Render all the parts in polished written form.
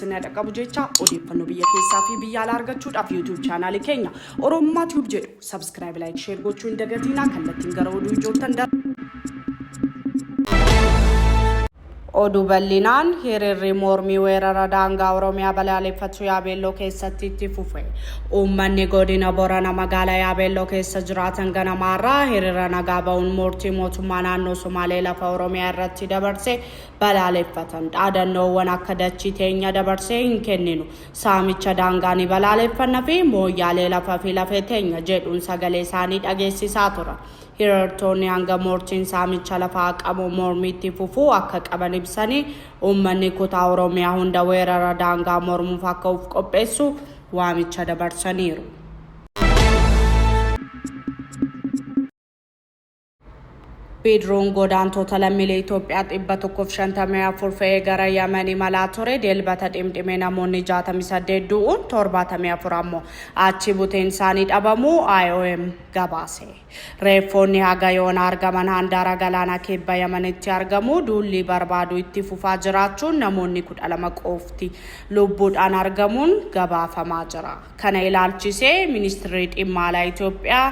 isin dhaqqabu jecha odeeffannoo biyya keessaa fi biyya alaa argachuudhaaf YouTube chaanaalii keenya Oromummaa Tube jedhu subscribe like share gochuun dagatinaa kallattiin gara oduu ijoottan Oduu bal'inaan hiriirri mormii weerara daangaa Oromiyaa balaaleffachuu Yaabeelloo keessatti itti fufe. Uummanni godina Boorana magaalaa Yaabeelloo keessa jiraatan ganamaarraa hiriira nagaa ba'uun murtii mootummaa naannoo Somaalee lafa Oromiyaa irratti dabarsee balaaleffatan. Dhaadannoowwan akka dachii teenya dabarsee hin kenninu saamicha daangaa ni balaaleffanna fi mooyyaalee lafa fi lafee teenya jedhuun sagalee isaanii dhageessisaa turan. Hiriirtonni hanga murtiin saamicha lafaa qabu mormiitti fufuu akka qaban ibsanii uummanni kutaa Oromiyaa hunda weerara daangaa mormuuf akka of qopheessu waamicha dabarsaniiru. Bidiruun godaantota lammiilee Itiiyoophiyaa 154 fe'ee gara Yemanii malaa ture dilbata dhimdhimee namoonni 68 du'uun 74 ammoo achi buteen isaanii dhabamuu IOM gabaase. Reeffoonni haga yoona argaman handaara galaana kibba Yemanitti argamu duulli barbaadu itti fufaa jiraachuun namoonni 12 qofti lubbuudhaan argamuun gabaafamaa jira. Kana ilaalchisee ministeerri dhimma alaa Itiyoophiyaa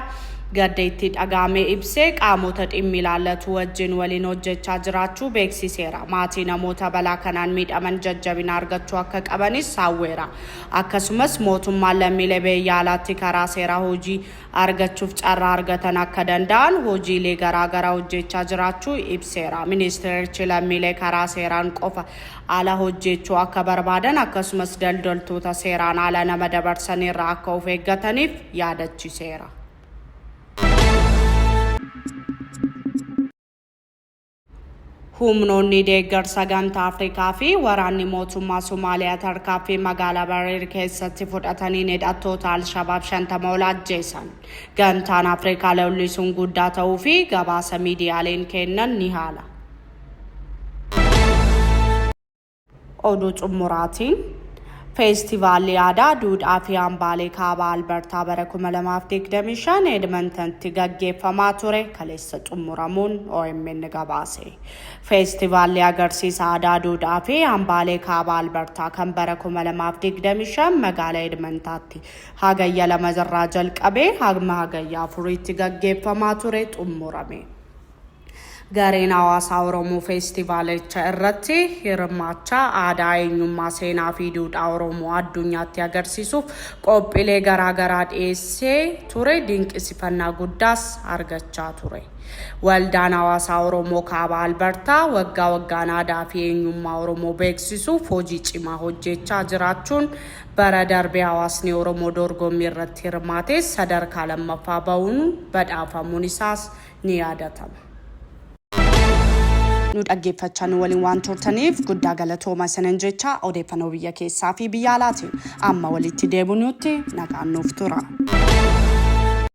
gaddeetti dhagaamee ibsee qaamota dhimmi ilaallatu wajjin waliin hojjechaa jiraachuu beeksiseera. Maatii namoota balaa kanaan miidhaman jajjabina argachuu akka qabanis hawweera. Akkasumas mootummaan lammiilee biyya alaatti karaa seeraa hojii argachuuf carraa argatan akka danda'an hojiilee garaagaraa hojjechaa jiraachuu ibseera. Ministeerichi lammiilee karaa seeraan qofa ala hojjechuu akka barbaadan akkasumas daldaltoota seeraan ala nama dabarsanirraa akka of eeggataniif yaadachiseera. Humnoonni deeggarsa gamtaa Afrikaa fi waraanni mootummaa Somaaliyaa tarkaanfii magaalaa Bareer keessatti fudhataniin hidhattoota Al-Shabaab 50 ol ajjeesan. Gamtaan Afrikaa lollisuun guddaa ta'uu fi gabaasa miidiyaaleen kennan ni haala. Oduu xumuraatiin Feestivaalli aadaa duudhaa fi hambaalee kaabaa Albertaa bara 2025 Edmeentontti gaggeeffamaa ture kaleessa xumuramuun OMN gabaase. Feestivaalli agarsiisa aadaa duudhaa fi hambaalee kaabaa Albertaa kan bara 2025 magaalaa Edmeentontti hagayya 2 irraa jalqabee hamma hagayya 4tti gaggeeffamaa ture xumurame. Gareen Hawaasa Oromoo feestivaalicha irratti hirmaachaa aadaa eenyummaa seenaa fi duudhaa Oromoo addunyaatti agarsiisuuf qophiilee garaagaraa dhiyeessee ture dinqisifannaa guddaas argachaa ture. Waldaan Hawaasa Oromoo kaabaa Albertaa waggaa waggaan aadaa fi eenyummaa Oromoo beeksisuuf hojii cimaa hojjechaa jiraachuun bara darbee hawaasni Oromoo dorgommii irratti hirmaatee sadarkaa 2ffaa ba'uun badhaafamuun isaas ni yaadatama. Nu dhaggeeffachaa nu waliin waan turtaniif guddaa galatooma isaaniin jecha odeeffannoo biyya keessaa fi biyya alaatiin amma walitti deebinutti nagaan nuuf tura.